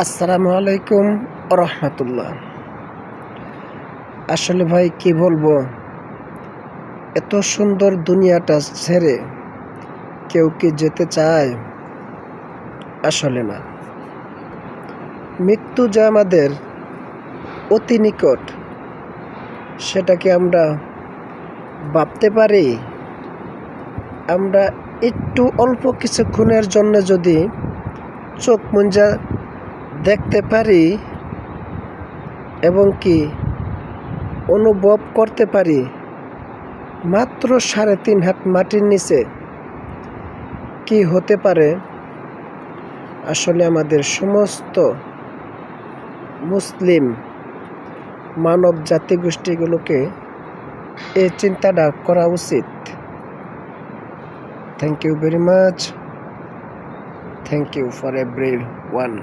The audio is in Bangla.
আসসালামু আলাইকুম রহমতুল্লাহ। আসলে ভাই কি বলবো, এত সুন্দর দুনিয়াটা ছেড়ে কেউ কি যেতে চায়? আসলে না। মৃত্যু যে আমাদের অতি নিকট, সেটা কি আমরা ভাবতে পারি? আমরা একটু অল্প কিছুক্ষণের জন্য যদি চোখ মুঞ্জা দেখতে পারি এবং কি অনুভব করতে পারি, মাত্র 3.5 হাত মাটির নিচে কি হতে পারে, আসলে আমাদের সমস্ত মুসলিম মানব জাতিগোষ্ঠীগুলোকে এই চিন্তাটা করা উচিত। Thank you very much. Thank you for everyone.